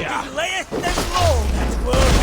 be layeth them low, that word.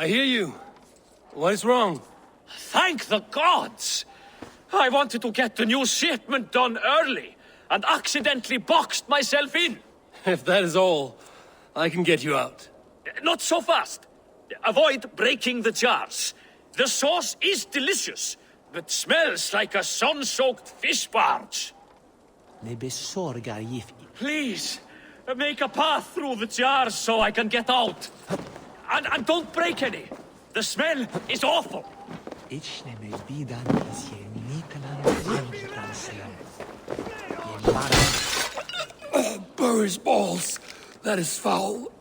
I hear you. What is wrong? Thank the gods! I wanted to get the new shipment done early, and accidentally boxed myself in. If that is all, I can get you out. Not so fast. Avoid breaking the jars. The sauce is delicious, but smells like a sun-soaked fish barge. Please, make a path through the jars so I can get out. And don't break any. The smell is awful. Burr his balls. That is foul.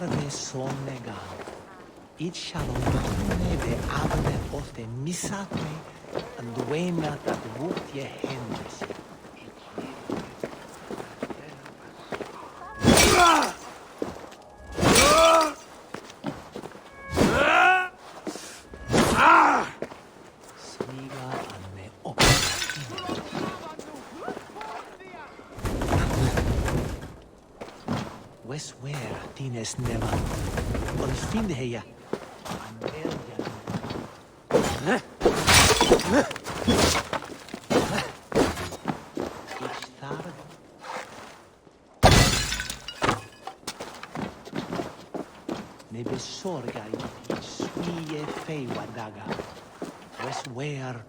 verde sonnegan. Itchalonne de adne ote misate, and duena dat wut je hendes. Sniga anne op. Wes where tines nevan. On fin heja. Ne besorgar i swie feiwa daga. Wes where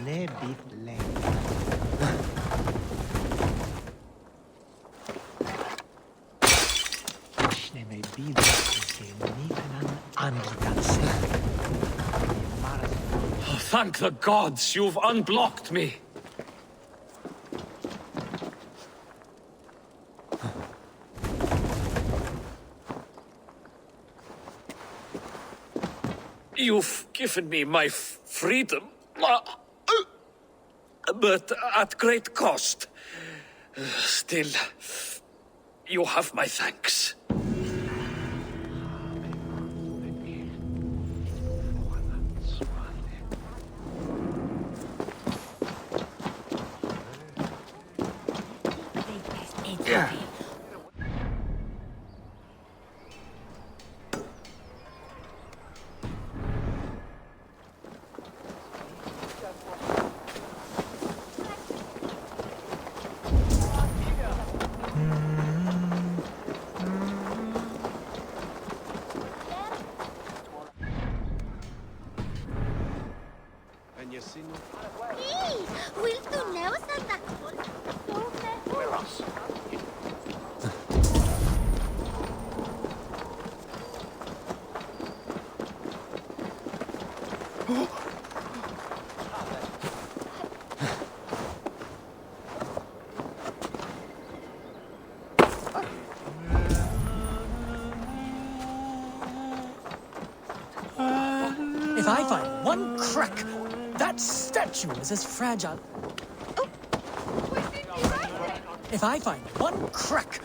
ne bit längre. Ne me bidra se nikanan anglikanse. Oh, thank the gods you've unblocked me. You've given me my freedom, but at great cost. Still, you have my thanks. Yeah. If I find one crack, that statue is as fragile. If I find one crack,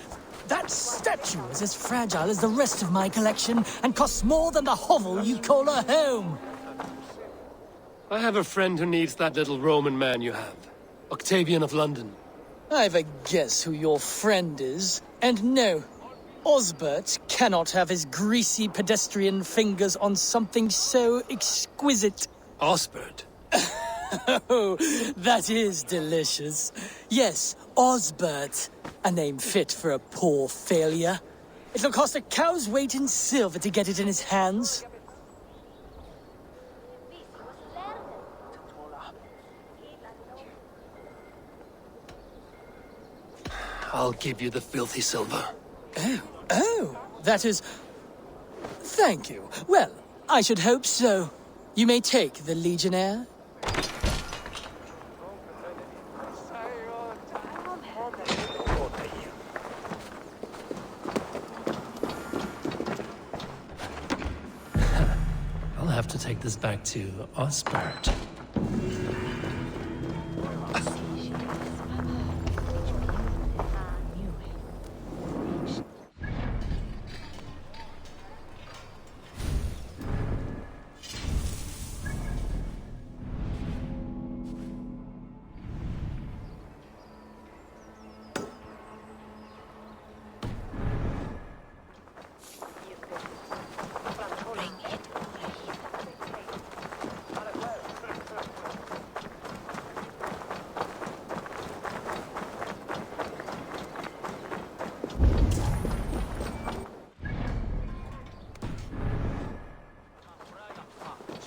that statue is as fragile as the rest of my collection and costs more than the hovel you call a home. I have a friend who needs that little Roman man you have. Octavian of London. I've a guess who your friend is. And no, Osbert cannot have his greasy pedestrian fingers on something so exquisite. Osbert? Oh, that is delicious. Yes, Osbert. A name fit for a poor failure. It'll cost a cow's weight in silver to get it in his hands. I'll give you the filthy silver. Oh, that is... Thank you. Well, I should hope so. You may take the Legionnaire. I'll have to take this back to Osbert.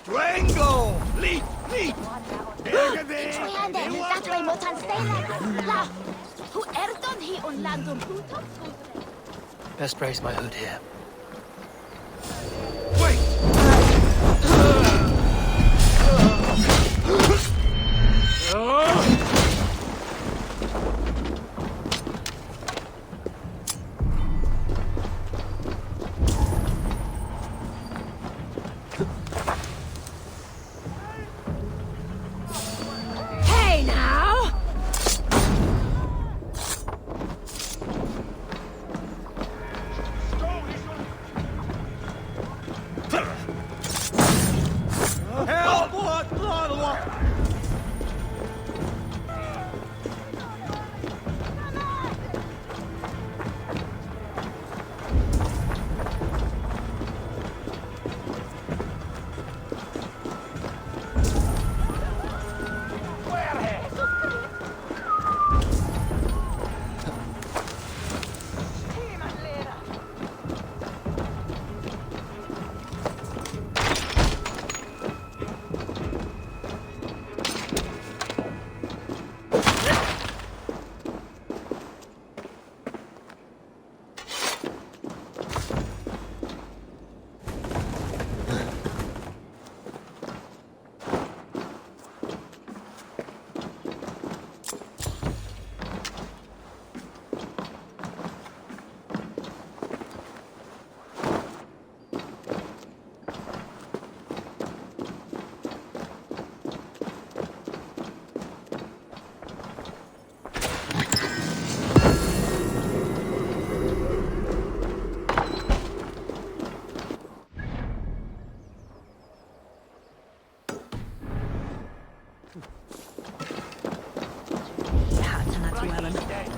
Strangle! Leap! Leap! Best brace my hood here. Wait!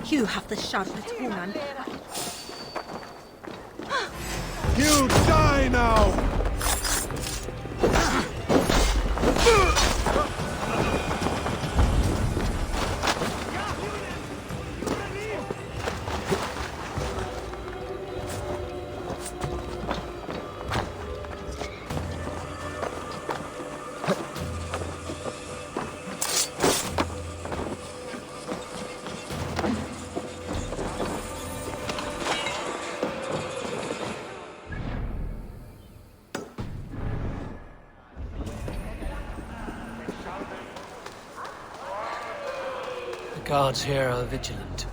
You have the sharpest hunan. You die now! The guards here are vigilant.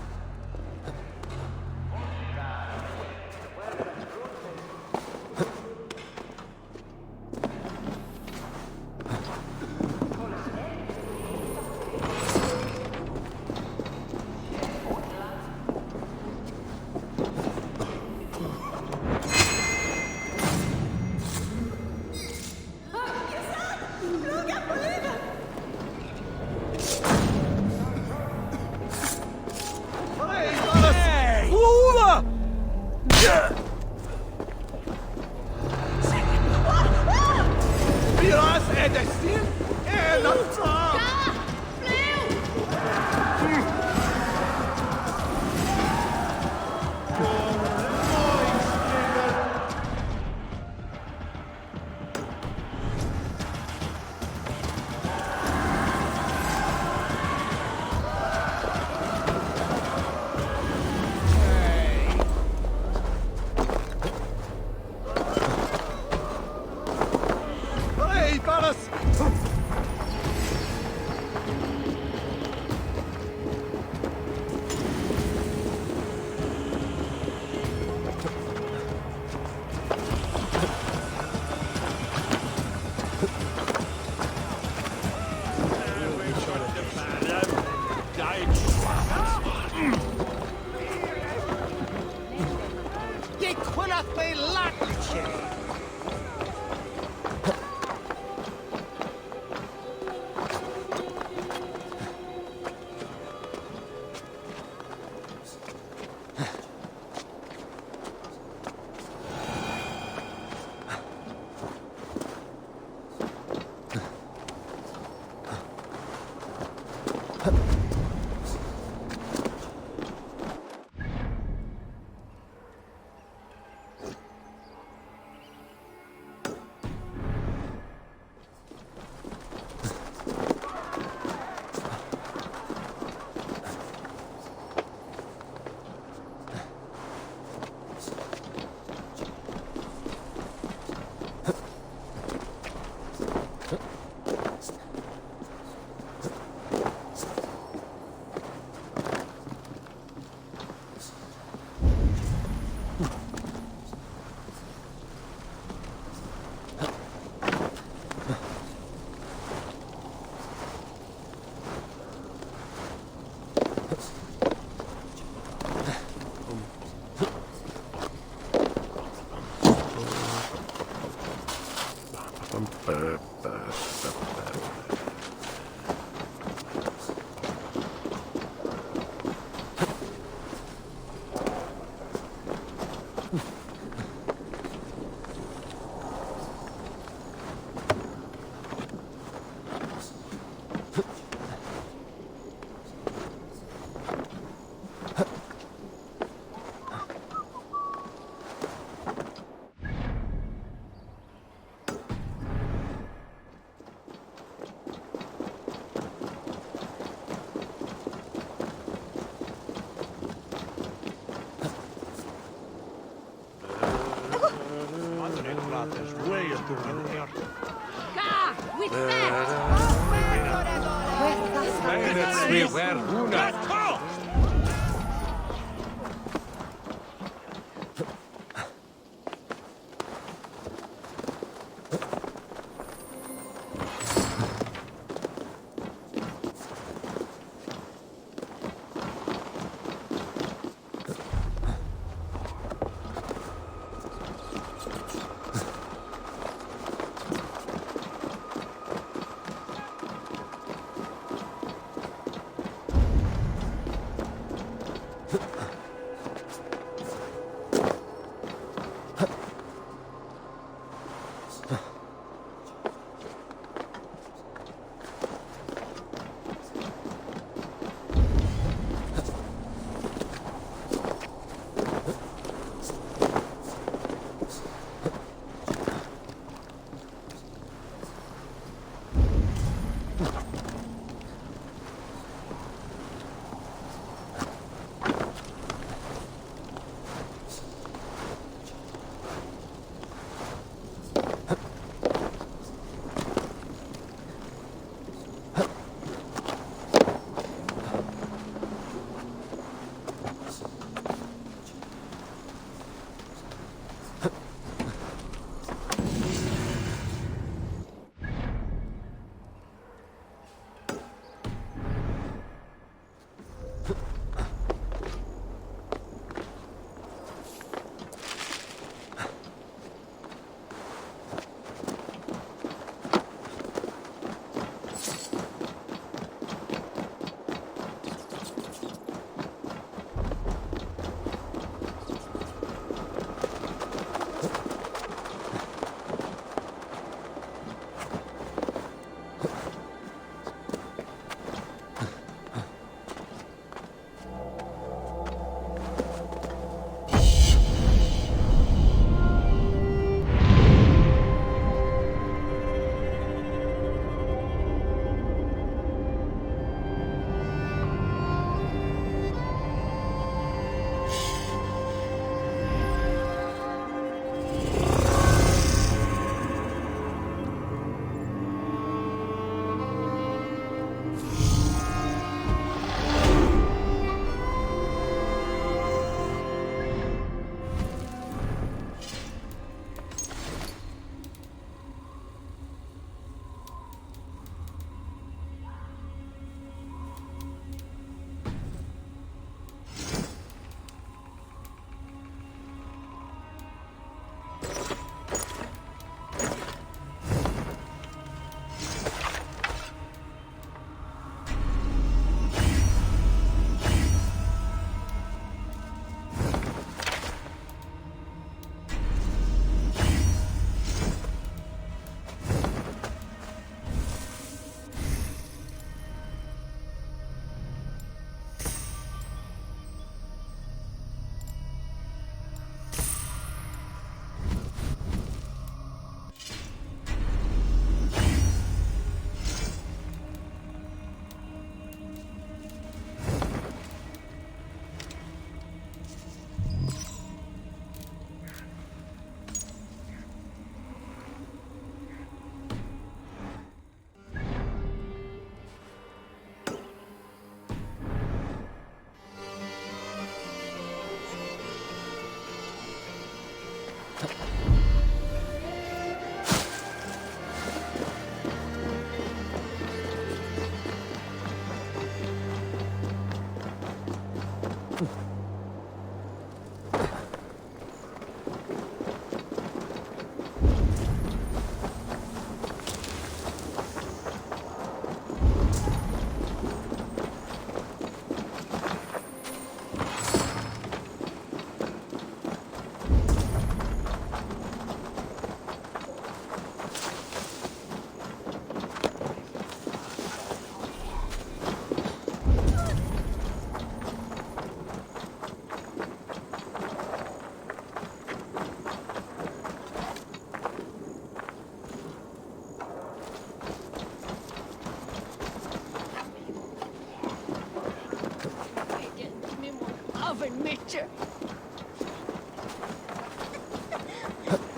Mitcher.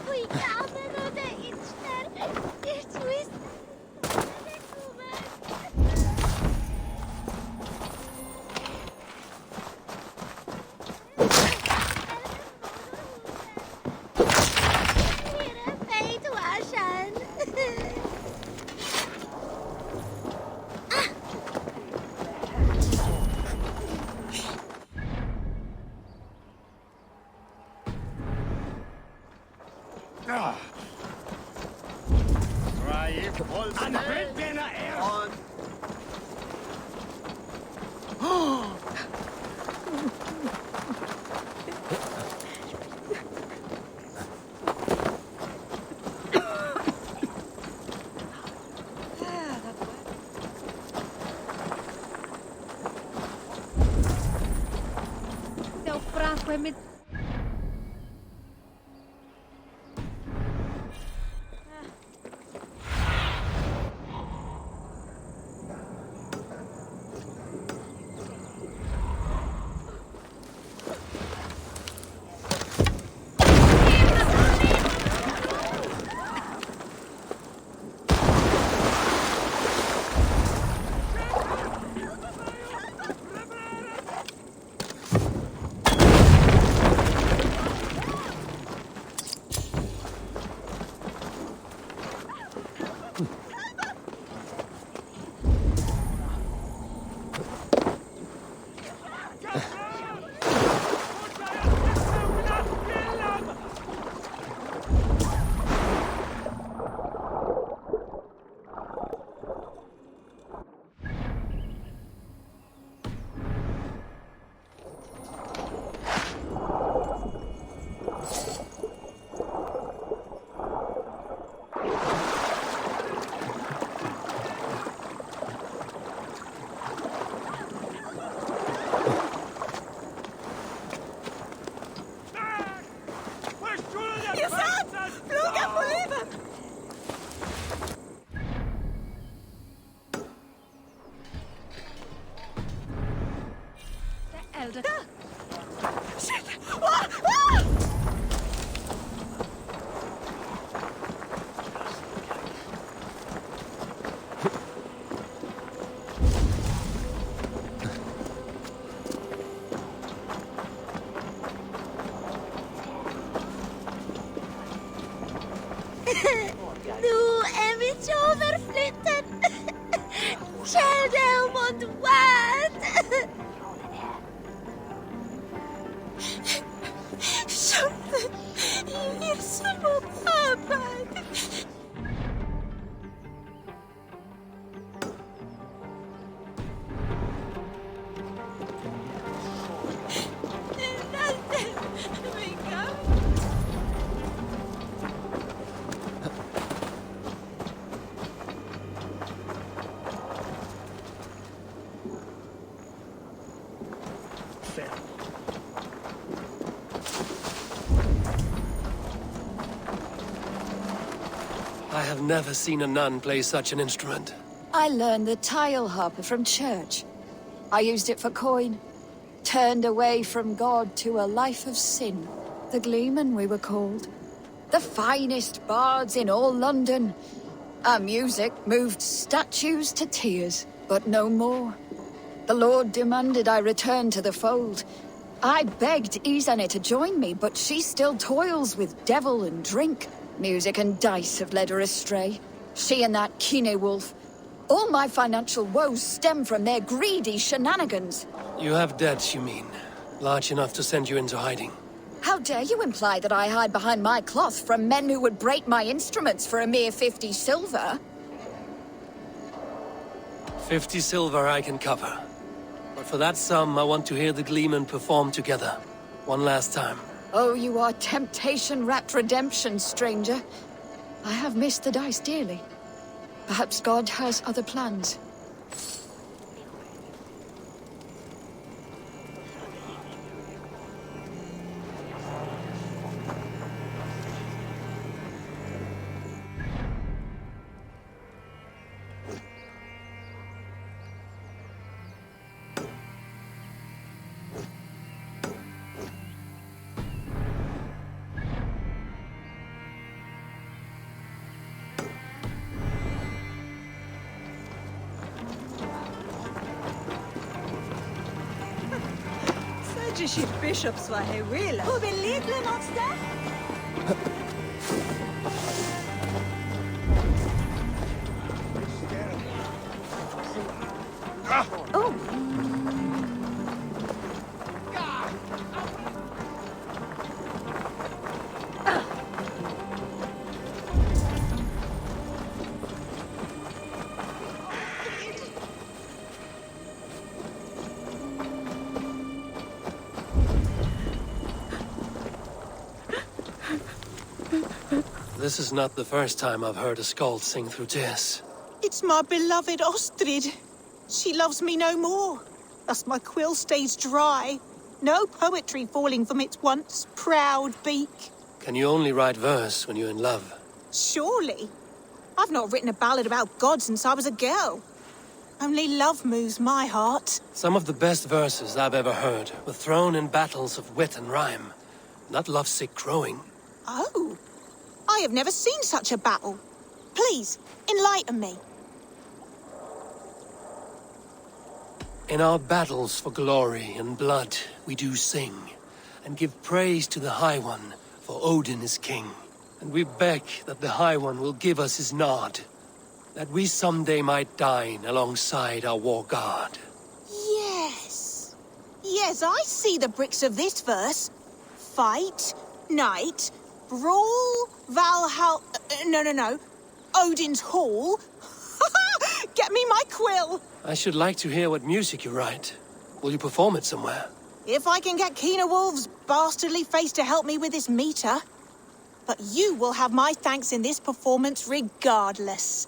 Bu hikayenin de içler. Bir twist. Seu fraco é met... elder. Nu är vi överflyttat. Känner mot vad? Köpte i små papper. I have never seen a nun play such an instrument. I learned the tile harper from church. I used it for coin. Turned away from God to a life of sin. The Gleeman, we were called. The finest bards in all London. Our music moved statues to tears, but no more. The Lord demanded I return to the fold. I begged Izane to join me, but she still toils with devil and drink. Music and dice have led her astray. She and that Kine wolf. All my financial woes stem from their greedy shenanigans. You have debts, you mean? Large enough to send you into hiding. How dare you imply that I hide behind my cloth from men who would break my instruments for a mere 50 silver? 50 silver I can cover. But for that sum, I want to hear the Gleeman perform together. One last time. Oh, you are temptation-wrapped redemption, stranger. I have missed the dice dearly. Perhaps God has other plans. British bishops var här will. Who believe the monster? Oh. This is not the first time I've heard a skald sing through tears. It's my beloved Ostrid. She loves me no more. Thus my quill stays dry. No poetry falling from its once proud beak. Can you only write verse when you're in love? Surely. I've not written a ballad about God since I was a girl. Only love moves my heart. Some of the best verses I've ever heard were thrown in battles of wit and rhyme, not lovesick crowing. Oh. I have never seen such a battle. Please, enlighten me. In our battles for glory and blood, we do sing, and give praise to the High One, for Odin is king. And we beg that the High One will give us his nod, that we someday might dine alongside our war god. Yes. Yes, I see the bricks of this verse. Fight, night, brawl, Valhalla... No. Odin's Hall. Get me my quill. I should like to hear what music you write. Will you perform it somewhere? If I can get Keener Wolf's bastardly face to help me with this meter. But you will have my thanks in this performance regardless.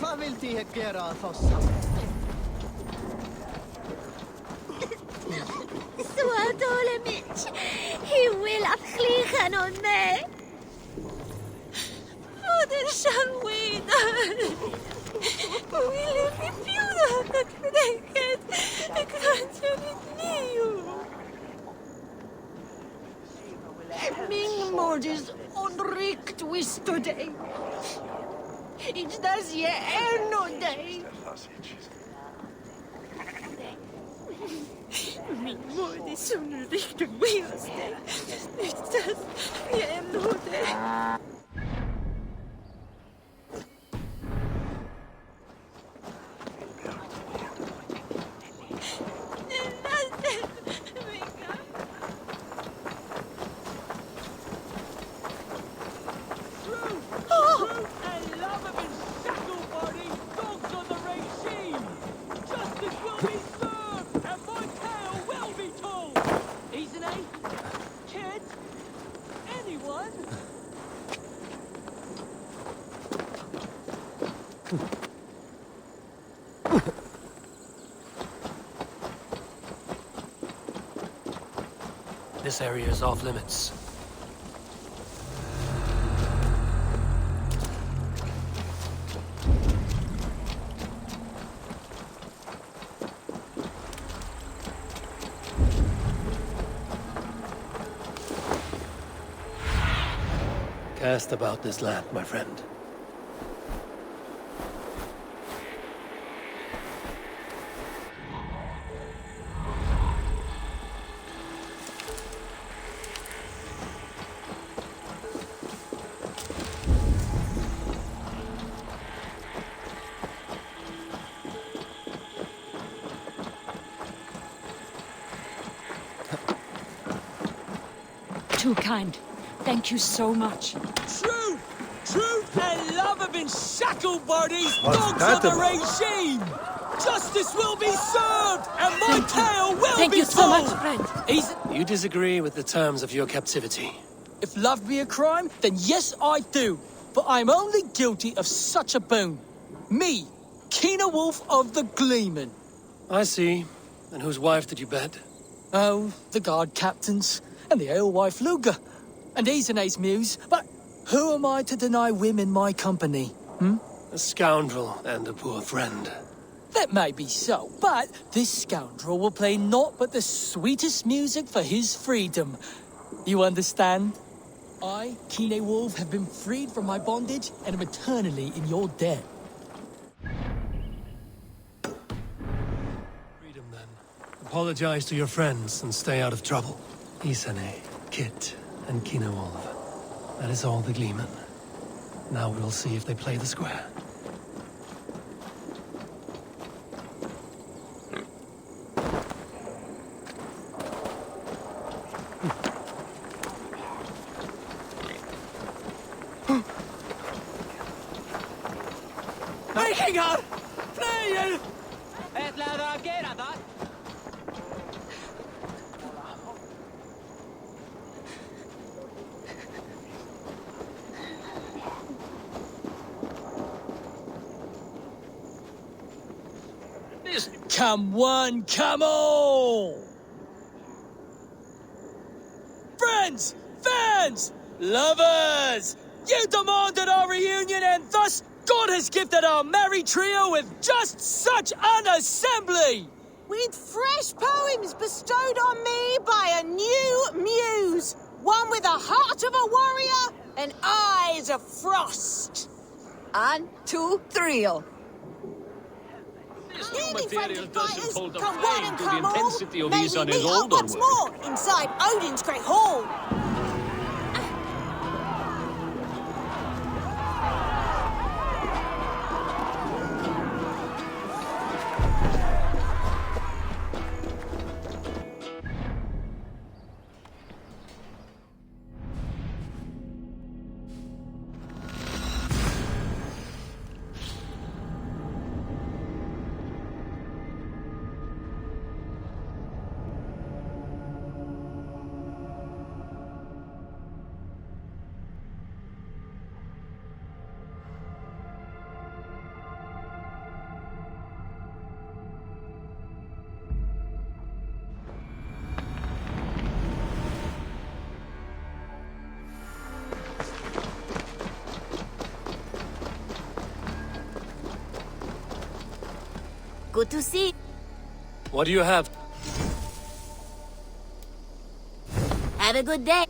Vad vill de göra för oss? سواد Mitch. He will afligen on mig. Moder Shalwina. Will you bjuda på knäcket? Kanske mitt nio. Min modis onrikt wisto dig. It's das je ännu dig. Min modis onrikt wisto dig. It's das je ännu dig. This area is off limits. Cast about this land, my friend. Too kind. Thank you so much. Truth and love have been shackled by these What's dogs that of the about? regime. Justice will be served, and my tale will Thank be you so told. much, friend. Easy. You disagree with the terms of your captivity. If love be a crime, then yes, I do. but I'm only guilty of such a boon. Me, Keener Wolf of the Gleeman. I see. And whose wife did you bet? Oh, the guard captain's, and the alewife Luger. And he's an ace muse, but who am I to deny women my company? A scoundrel and a poor friend. That may be so, but this scoundrel will play naught but the sweetest music for his freedom. You understand? I, Kine Wolf, have been freed from my bondage and am eternally in your debt. Freedom, then. Apologize to your friends and stay out of trouble. Isane, Kit, and Kine Wolf. That is all the Gleeman. Now we'll see if they play the square. Vikingar! Flyr! Come one, come all! Friends, fans, lovers! You demanded our reunion, and thus God has gifted our merry trio with just such an assembly! With fresh poems bestowed on me by a new muse. One with a heart of a warrior and eyes of frost. And 2, 3. This Nearly new material frantic doesn't fighters, hold a come one flame and to the come all. intensity of May his we on his meet up older once work. more inside Odin's great hall. Good to see. What do you have? Have a good day.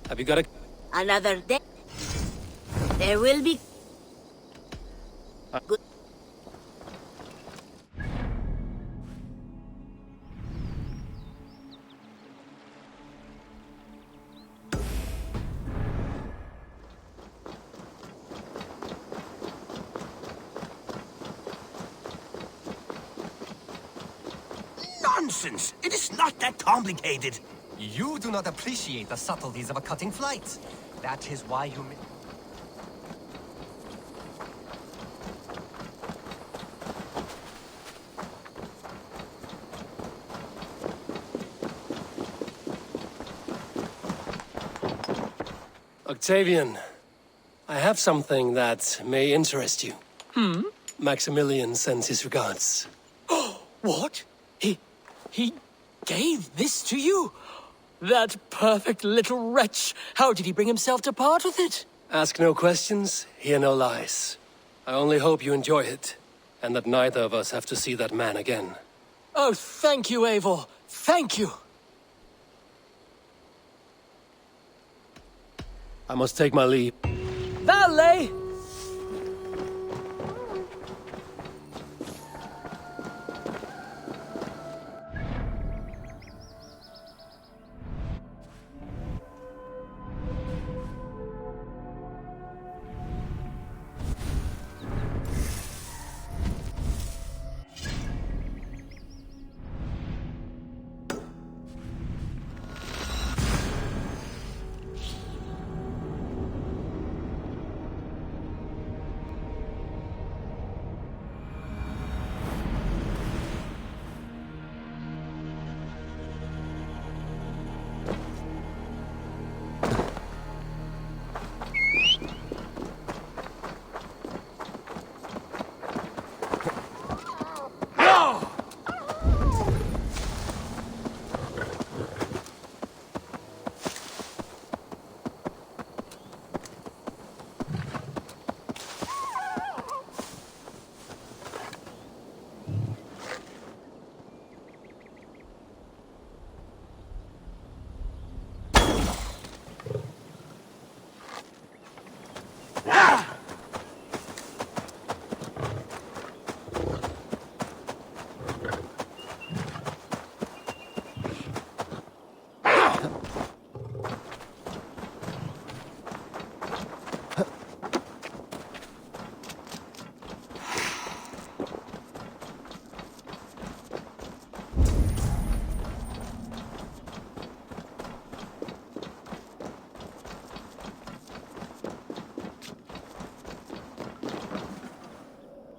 Have you got a... Another day. There will be... Good. Nonsense! It is not that complicated. You do not appreciate the subtleties of a cutting flight. That is why you... Octavian, I have something that may interest you. Maximilian sends his regards. What? He gave this to you? That perfect little wretch. How did he bring himself to part with it? Ask no questions, hear no lies. I only hope you enjoy it, and that neither of us have to see that man again. Oh, thank you, Eivor. Thank you. I must take my leave. Valet!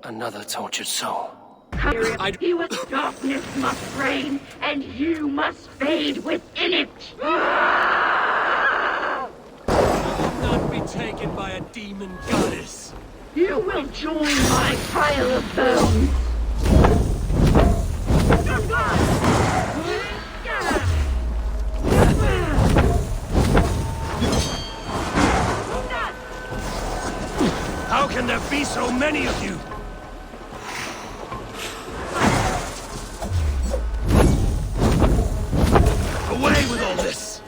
Another tortured soul. He was darkness must reign, and you must fade within it. Not be taken by a demon goddess. You will join my pile of bones. How can there be so many of you? Away with all this!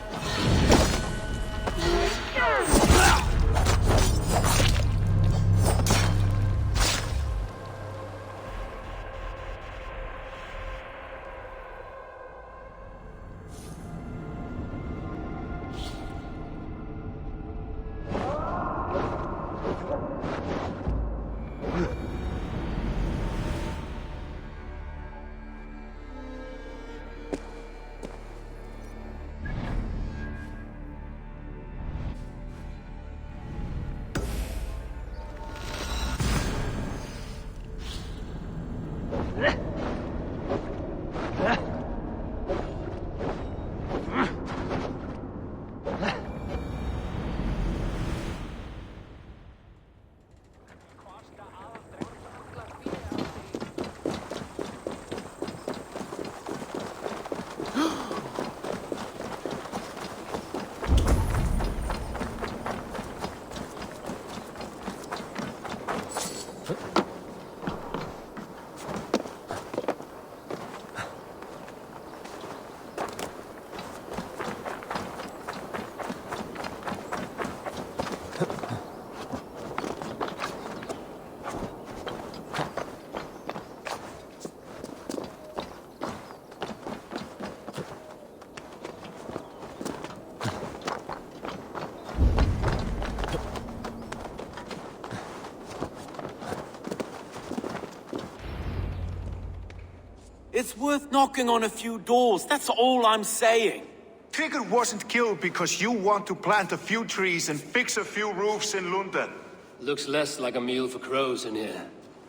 It's worth knocking on a few doors, that's all I'm saying. Tigger wasn't killed because you want to plant a few trees and fix a few roofs in London. Looks less like a meal for crows in here.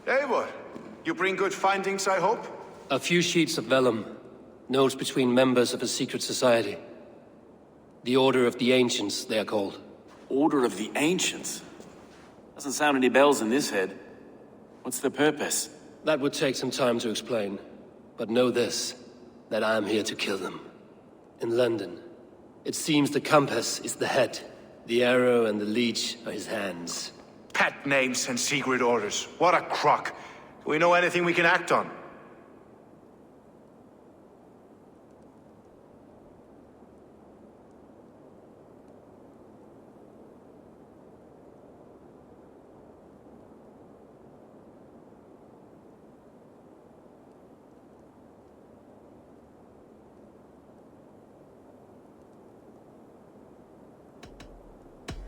Eivor, you bring good findings, I hope? A few sheets of vellum. Notes between members of a secret society. The Order of the Ancients, they are called. Order of the Ancients? Doesn't sound any bells in this head. What's the purpose? That would take some time to explain. But know this, that I am here to kill them. In London, it seems the compass is the head. The arrow and the leech are his hands. Pet names and secret orders. What a crock. Do we know anything we can act on?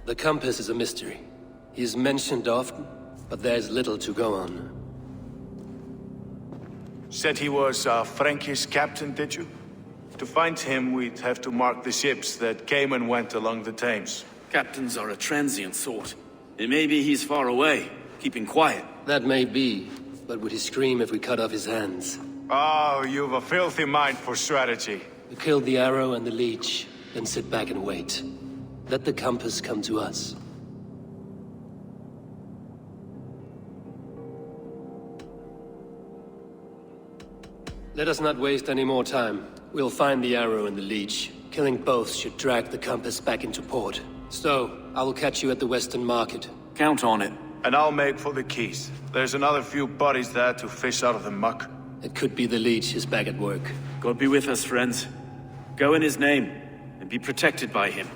The compass is a mystery. He is mentioned often, but there's little to go on. Said he was a Frankish captain, did you? To find him, we'd have to mark the ships that came and went along the Thames. Captains are a transient sort. It may be he's far away, keeping quiet. That may be, but would he scream if we cut off his hands? Oh, you've a filthy mind for strategy. We kill the arrow and the leech, then sit back and wait. Let the compass come to us. Let us not waste any more time. We'll find the arrow and the leech. Killing both should drag the compass back into port. So, I will catch you at the Western Market. Count on it. And I'll make for the keys. There's another few bodies there to fish out of the muck. It could be the leech is back at work. God be with us, friends. Go in his name, and be protected by him.